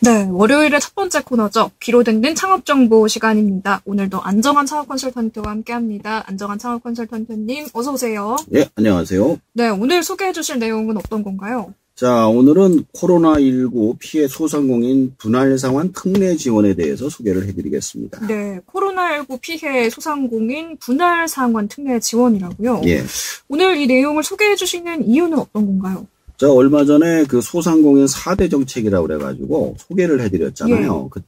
네, 월요일의 첫 번째 코너죠. 귀로 듣는 창업정보 시간입니다. 오늘도 안정환 창업 컨설턴트와 함께합니다. 안정환 창업 컨설턴트님, 어서 오세요. 네, 안녕하세요. 네, 오늘 소개해 주실 내용은 어떤 건가요? 자, 오늘은 코로나19 피해 소상공인 분할 상환 특례 지원에 대해서 소개를 해드리겠습니다. 네, 코로나19 피해 소상공인 분할 상환 특례 지원이라고요. 예. 오늘 이 내용을 소개해 주시는 이유는 어떤 건가요? 자, 얼마 전에 그 소상공인 4대 정책이라고 그래가지고 소개를 해드렸잖아요. 예.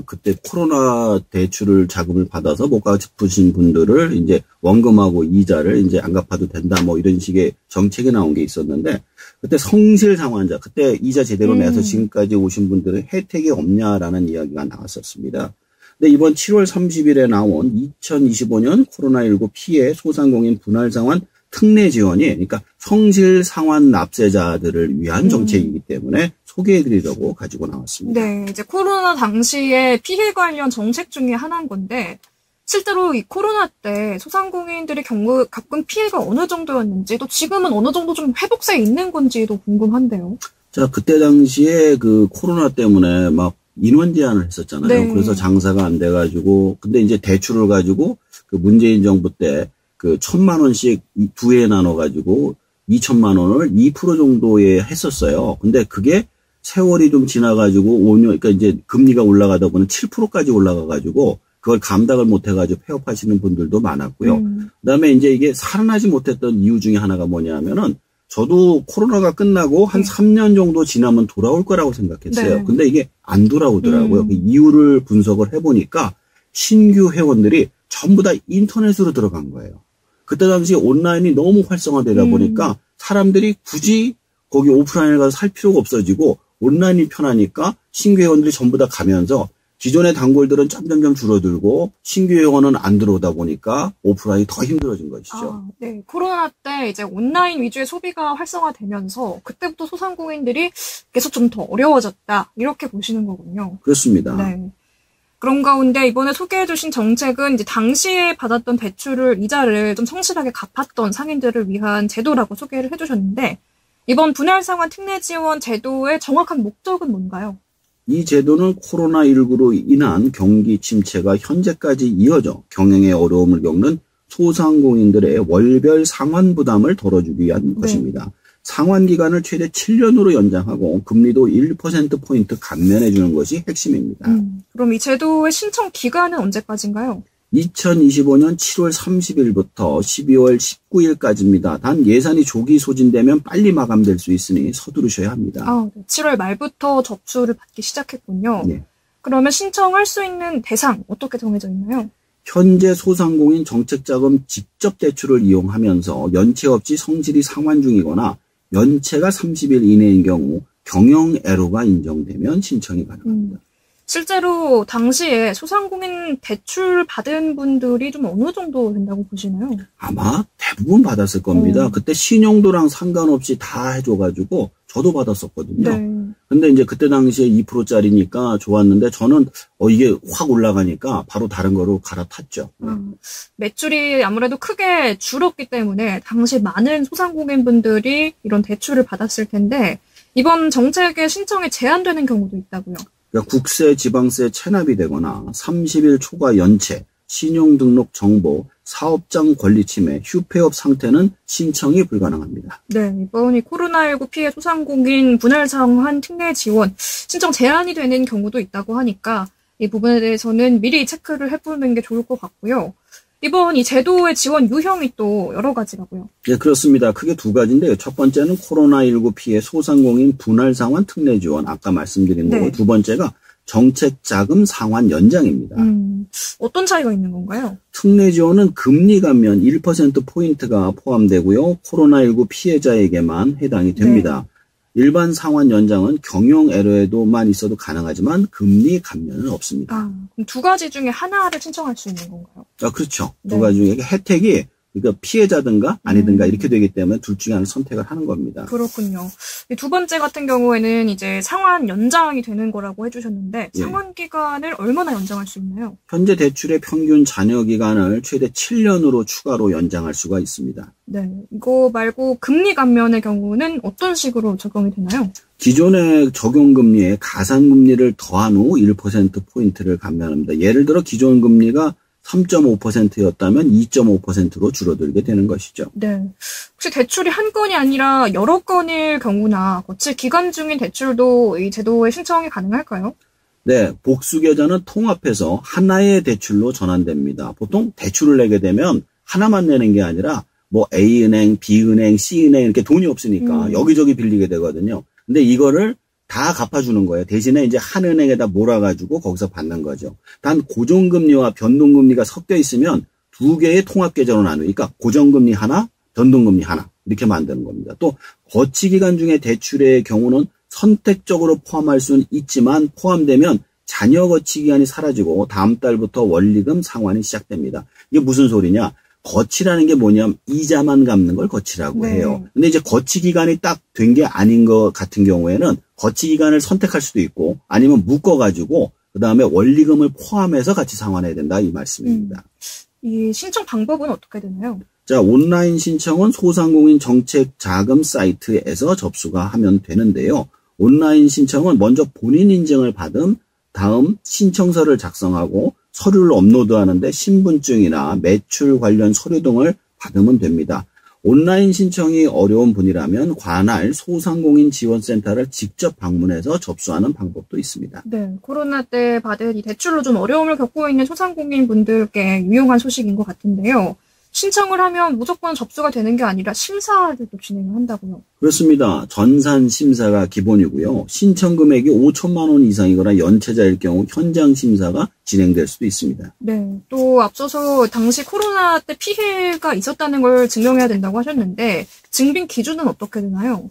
그때 코로나 대출을 자금을 받아서 못 갚으신 분들을 이제 원금하고 이자를 이제 안 갚아도 된다, 뭐 이런 식의 정책이 나온 게 있었는데, 그때 성실 상환자, 그때 이자 제대로 내서 지금까지 오신 분들은 혜택이 없냐라는 이야기가 나왔었습니다. 근데 이번 7월 30일에 나온 2025년 코로나19 피해 소상공인 분할 상환 특례 지원이, 그러니까 성실 상환 납세자들을 위한 정책이기 때문에 소개해드리려고 가지고 나왔습니다. 네, 이제 코로나 당시에 피해 관련 정책 중에 하나인 건데, 실제로 이 코로나 때 소상공인들의 경우 겪은 피해가 어느 정도였는지, 또 지금은 어느 정도 좀 회복세에 있는 건지도 궁금한데요. 자, 그때 당시에 그 코로나 때문에 막 인원 제한을 했었잖아요. 네. 그래서 장사가 안 돼가지고, 근데 이제 대출을 가지고 그 문재인 정부 때 그 1,000만 원씩 두 해 나눠가지고 2,000만 원을 2% 정도에 했었어요. 근데 그게 세월이 좀 지나가지고 5년, 그러니까 이제 금리가 올라가다 보면 7%까지 올라가가지고 그걸 감당을 못해가지고 폐업하시는 분들도 많았고요. 그다음에 이제 이게 살아나지 못했던 이유 중에 하나가 뭐냐면은 저도 코로나가 끝나고 한 3년 정도 지나면 돌아올 거라고 생각했어요. 네. 근데 이게 안 돌아오더라고요. 그 이유를 분석을 해보니까 신규 회원들이 전부 다 인터넷으로 들어간 거예요. 그때 당시 온라인이 너무 활성화되다 보니까 사람들이 굳이 거기 오프라인에 가서 살 필요가 없어지고 온라인이 편하니까 신규 회원들이 전부 다 가면서 기존의 단골들은 점점점 줄어들고 신규 회원은 안 들어오다 보니까 오프라인이 더 힘들어진 것이죠. 네. 코로나 때 이제 온라인 위주의 소비가 활성화되면서 그때부터 소상공인들이 계속 좀 더 어려워졌다. 이렇게 보시는 거군요. 그렇습니다. 네. 그런 가운데 이번에 소개해 주신 정책은 이제 당시에 받았던 대출을 이자를 좀 성실하게 갚았던 상인들을 위한 제도라고 소개를 해 주셨는데 이번 분할 상환 특례 지원 제도의 정확한 목적은 뭔가요? 이 제도는 코로나19로 인한 경기 침체가 현재까지 이어져 경영에 어려움을 겪는 소상공인들의 월별 상환 부담을 덜어주기 위한 것입니다. 상환 기간을 최대 7년으로 연장하고 금리도 1%포인트 감면해 주는 것이 핵심입니다. 그럼 이 제도의 신청 기간은 언제까지인가요? 2025년 7월 30일부터 12월 19일까지입니다. 단 예산이 조기 소진되면 빨리 마감될 수 있으니 서두르셔야 합니다. 7월 말부터 접수를 받기 시작했군요. 네. 그러면 신청할 수 있는 대상 어떻게 정해져 있나요? 현재 소상공인 정책자금 직접 대출을 이용하면서 연체 없이 성실히 상환 중이거나 연체가 30일 이내인 경우 경영애로가 인정되면 신청이 가능합니다. 실제로 당시에 소상공인 대출 받은 분들이 좀 어느 정도 된다고 보시나요? 아마 대부분 받았을 겁니다. 그때 신용도랑 상관없이 다 해줘가지고 저도 받았었거든요. 네. 근데 이제 그때 당시에 2%짜리니까 좋았는데 저는 이게 확 올라가니까 바로 다른 거로 갈아탔죠. 매출이 아무래도 크게 줄었기 때문에 당시 많은 소상공인 분들이 이런 대출을 받았을 텐데 이번 정책의 신청이 제한되는 경우도 있다고요. 그러니까 국세, 지방세 체납이 되거나 30일 초과 연체, 신용등록 정보, 사업장 권리 침해, 휴폐업 상태는 신청이 불가능합니다. 네, 이번이 코로나19 피해 소상공인 분할 상환 특례 지원 신청 제한이 되는 경우도 있다고 하니까 이 부분에 대해서는 미리 체크를 해보는 게 좋을 것 같고요. 이번 이 제도의 지원 유형이 또 여러 가지라고요. 네, 그렇습니다. 크게 두 가지인데요. 첫 번째는 코로나19 피해 소상공인 분할 상환 특례 지원, 아까 말씀드린 거고, 두 번째가 정책 자금 상환 연장입니다. 어떤 차이가 있는 건가요? 특례 지원은 금리 감면 1%포인트가 포함되고요. 코로나19 피해자에게만 해당이 됩니다. 일반 상환 연장은 경영 애로에도만 있어도 가능하지만 금리 감면은 없습니다. 그럼 두 가지 중에 하나를 신청할 수 있는 건가요? 그렇죠. 두 가지 중에 혜택이 그러니까 피해자든가 아니든가 이렇게 되기 때문에 둘 중에 하나를 선택을 하는 겁니다. 그렇군요. 두 번째 같은 경우에는 이제 상환 연장이 되는 거라고 해주셨는데 예. 상환 기간을 얼마나 연장할 수 있나요? 현재 대출의 평균 잔여 기간을 최대 7년으로 추가로 연장할 수가 있습니다. 네, 이거 말고 금리 감면의 경우는 어떤 식으로 적용이 되나요? 기존의 적용금리에 가산금리를 더한 후 1%포인트를 감면합니다. 예를 들어 기존 금리가 3.5%였다면 2.5%로 줄어들게 되는 것이죠. 네. 혹시 대출이 한 건이 아니라 여러 건일 경우나 거치 기간 중인 대출도 이 제도에 신청이 가능할까요? 네, 복수계좌는 통합해서 하나의 대출로 전환됩니다. 보통 대출을 내게 되면 하나만 내는 게 아니라 뭐 A은행, B은행, C은행 이렇게 돈이 없으니까 여기저기 빌리게 되거든요. 근데 이거를 다 갚아주는 거예요. 대신에 이제 한 은행에다 몰아가지고 거기서 받는 거죠. 단 고정금리와 변동금리가 섞여 있으면 두 개의 통합계좌로 나누니까 고정금리 하나, 변동금리 하나 이렇게 만드는 겁니다. 또 거치기간 중에 대출의 경우는 선택적으로 포함할 수는 있지만 포함되면 잔여 거치기간이 사라지고 다음 달부터 원리금 상환이 시작됩니다. 이게 무슨 소리냐? 거치라는 게 뭐냐면 이자만 갚는 걸 거치라고 해요. 근데 이제 거치 기간이 딱 된 게 아닌 것 같은 경우에는 거치 기간을 선택할 수도 있고 아니면 묶어가지고 그 다음에 원리금을 포함해서 같이 상환해야 된다 이 말씀입니다. 이 신청 방법은 어떻게 되나요? 자, 온라인 신청은 소상공인 정책 자금 사이트에서 접수가 하면 되는데요. 온라인 신청은 먼저 본인 인증을 받은 다음 신청서를 작성하고 서류를 업로드하는데 신분증이나 매출 관련 서류 등을 받으면 됩니다. 온라인 신청이 어려운 분이라면 관할 소상공인 지원센터를 직접 방문해서 접수하는 방법도 있습니다. 네, 코로나 때 받은 이 대출로 좀 어려움을 겪고 있는 소상공인 분들께 유용한 소식인 것 같은데요. 신청을 하면 무조건 접수가 되는 게 아니라 심사를 또 진행을 한다고요. 그렇습니다. 전산 심사가 기본이고요. 신청 금액이 5천만 원 이상이거나 연체자일 경우 현장 심사가 진행될 수도 있습니다. 네, 또 앞서서 당시 코로나 때 피해가 있었다는 걸 증명해야 된다고 하셨는데 증빙 기준은 어떻게 되나요?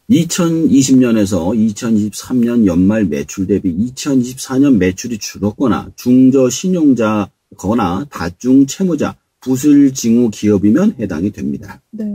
2020년에서 2023년 연말 매출 대비 2024년 매출이 줄었거나 중저신용자거나 다중채무자, 부실징후 기업이면 해당이 됩니다. 네.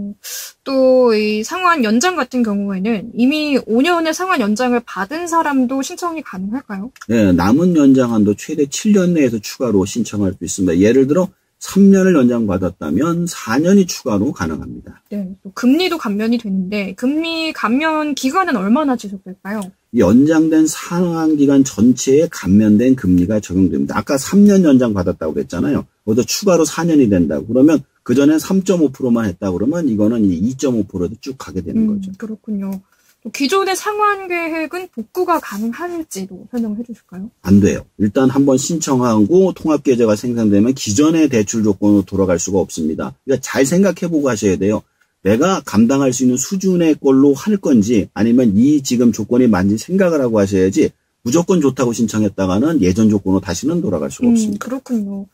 또 이 상환 연장 같은 경우에는 이미 5년의 상환 연장을 받은 사람도 신청이 가능할까요? 네, 남은 연장한도 최대 7년 내에서 추가로 신청할 수 있습니다. 예를 들어 3년을 연장받았다면 4년이 추가로 가능합니다. 네. 또 금리도 감면이 되는데 금리 감면 기간은 얼마나 지속될까요? 연장된 상환기간 전체에 감면된 금리가 적용됩니다. 아까 3년 연장받았다고 그랬잖아요. 거기서 추가로 4년이 된다고. 그러면 그전엔 3.5%만 했다고 그러면 이거는 2.5%도 쭉 가게 되는 거죠. 그렇군요. 또 기존의 상환 계획은 복구가 가능할지도 설명을 해주실까요? 안 돼요. 일단 한번 신청하고 통합계좌가 생성되면 기존의 대출 조건으로 돌아갈 수가 없습니다. 그러니까 잘 생각해보고 하셔야 돼요. 내가 감당할 수 있는 수준의 걸로 할 건지 아니면 이 지금 조건이 맞는지 생각을 하고 하셔야지 무조건 좋다고 신청했다가는 예전 조건으로 다시는 돌아갈 수가 없습니다. 그렇군요.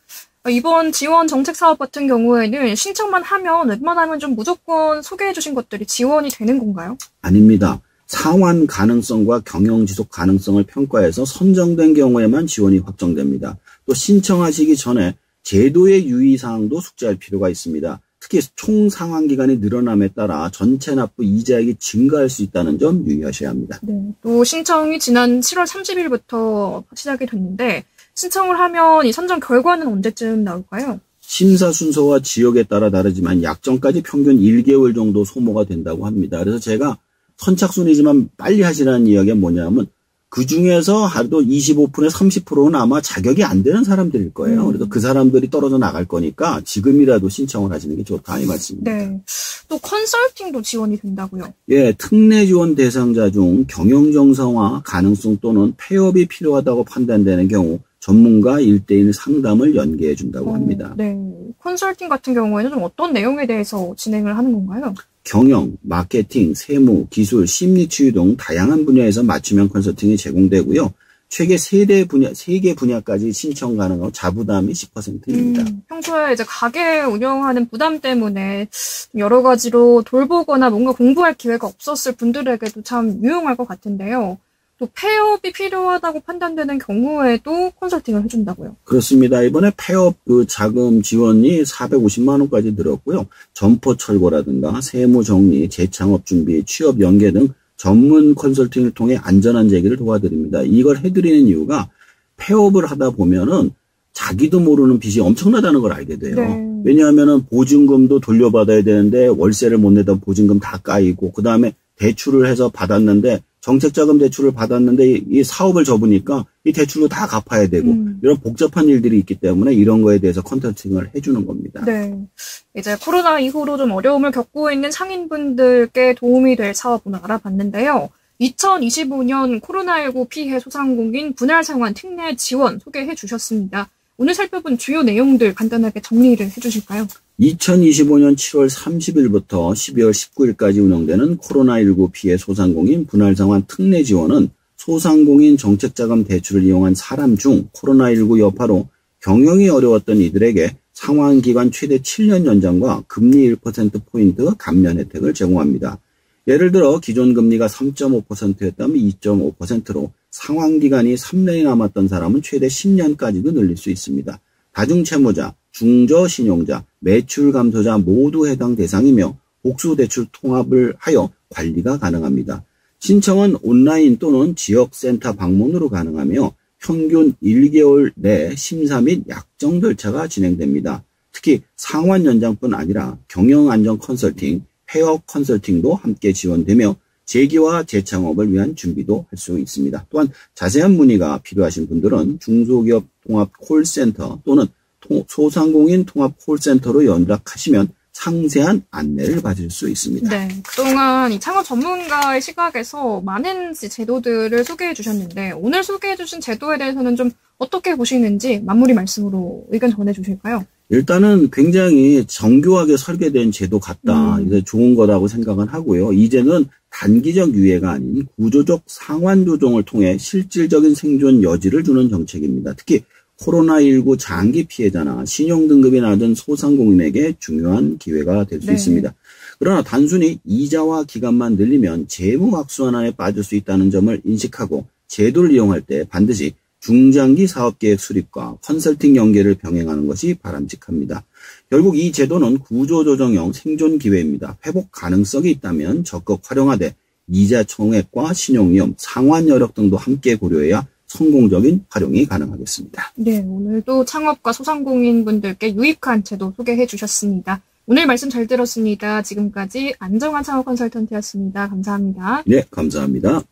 이번 지원 정책 사업 같은 경우에는 신청만 하면 웬만하면 좀 무조건 소개해 주신 것들이 지원이 되는 건가요? 아닙니다. 상환 가능성과 경영 지속 가능성을 평가해서 선정된 경우에만 지원이 확정됩니다. 또 신청하시기 전에 제도의 유의사항도 숙지할 필요가 있습니다. 특히 총 상환 기간이 늘어남에 따라 전체 납부 이자액이 증가할 수 있다는 점 유의하셔야 합니다. 네, 또 신청이 지난 7월 30일부터 시작이 됐는데 신청을 하면 이 선정 결과는 언제쯤 나올까요? 심사 순서와 지역에 따라 다르지만 약정까지 평균 1개월 정도 소모가 된다고 합니다. 그래서 제가 선착순이지만 빨리 하시라는 이야기가 뭐냐면 그중에서 하루도 25%에서 30%는 아마 자격이 안 되는 사람들일 거예요. 그래서 그 사람들이 떨어져 나갈 거니까 지금이라도 신청을 하시는 게 좋다 이 말씀입니다. 네. 또 컨설팅도 지원이 된다고요? 예, 특례 지원 대상자 중 경영 정상화 가능성 또는 폐업이 필요하다고 판단되는 경우 전문가 1대1 상담을 연계해 준다고 합니다. 네. 컨설팅 같은 경우에는 좀 어떤 내용에 대해서 진행을 하는 건가요? 경영, 마케팅, 세무, 기술, 심리치유 등 다양한 분야에서 맞춤형 컨설팅이 제공되고요. 최대 3개 분야까지 신청 가능하고 자부담이 10%입니다. 평소에 이제 가게 운영하는 부담 때문에 여러 가지로 돌보거나 뭔가 공부할 기회가 없었을 분들에게도 참 유용할 것 같은데요. 또 폐업이 필요하다고 판단되는 경우에도 컨설팅을 해준다고요. 그렇습니다. 이번에 폐업 자금 지원이 450만 원까지 늘었고요. 점포 철거라든가 세무 정리, 재창업 준비, 취업 연계 등 전문 컨설팅을 통해 안전한 재기를 도와드립니다. 이걸 해드리는 이유가 폐업을 하다 보면은 자기도 모르는 빚이 엄청나다는 걸 알게 돼요. 네. 왜냐하면은 보증금도 돌려받아야 되는데 월세를 못 내다 보증금 다 까이고, 그 다음에 대출을 해서 받았는데 정책자금 대출을 받았는데 이 사업을 접으니까 이 대출도 다 갚아야 되고 이런 복잡한 일들이 있기 때문에 이런 거에 대해서 컨설팅을 해주는 겁니다. 네, 이제 코로나 이후로 좀 어려움을 겪고 있는 상인분들께 도움이 될 사업을 알아봤는데요. 2025년 코로나19 피해 소상공인 분할 상환 특례 지원 소개해 주셨습니다. 오늘 살펴본 주요 내용들 간단하게 정리를 해주실까요? 2025년 7월 30일부터 12월 19일까지 운영되는 코로나19 피해 소상공인 분할 상환 특례 지원은 소상공인 정책자금 대출을 이용한 사람 중 코로나19 여파로 경영이 어려웠던 이들에게 상환기간 최대 7년 연장과 금리 1%포인트 감면 혜택을 제공합니다. 예를 들어 기존 금리가 3.5%였다면 2.5%로 상환기간이 3년이 남았던 사람은 최대 10년까지도 늘릴 수 있습니다. 다중채무자, 중저신용자, 매출감소자 모두 해당 대상이며 복수대출 통합을 하여 관리가 가능합니다. 신청은 온라인 또는 지역센터 방문으로 가능하며 평균 1개월 내 심사 및 약정 절차가 진행됩니다. 특히 상환 연장뿐 아니라 경영안정 컨설팅, 폐업 컨설팅도 함께 지원되며 재기와 재창업을 위한 준비도 할 수 있습니다. 또한 자세한 문의가 필요하신 분들은 중소기업 통합 콜센터 또는 소상공인 통합 콜센터로 연락하시면 상세한 안내를 받을 수 있습니다. 네, 그동안 이 창업 전문가의 시각에서 많은 제도들을 소개해 주셨는데 오늘 소개해 주신 제도에 대해서는 좀 어떻게 보시는지 마무리 말씀으로 의견 전해 주실까요? 일단은 굉장히 정교하게 설계된 제도 같다. 이제 좋은 거라고 생각은 하고요. 이제는 단기적 유예가 아닌 구조적 상환 조정을 통해 실질적인 생존 여지를 주는 정책입니다. 특히 코로나19 장기 피해자나 신용등급이 낮은 소상공인에게 중요한 기회가 될 수 있습니다. 그러나 단순히 이자와 기간만 늘리면 재무악순환에 빠질 수 있다는 점을 인식하고 제도를 이용할 때 반드시 중장기 사업계획 수립과 컨설팅 연계를 병행하는 것이 바람직합니다. 결국 이 제도는 구조조정형 생존 기회입니다. 회복 가능성이 있다면 적극 활용하되 이자 총액과 신용위험, 상환 여력 등도 함께 고려해야 성공적인 활용이 가능하겠습니다. 네, 오늘도 창업과 소상공인 분들께 유익한 제도 소개해 주셨습니다. 오늘 말씀 잘 들었습니다. 지금까지 안정환 창업 컨설턴트였습니다. 감사합니다. 네, 감사합니다.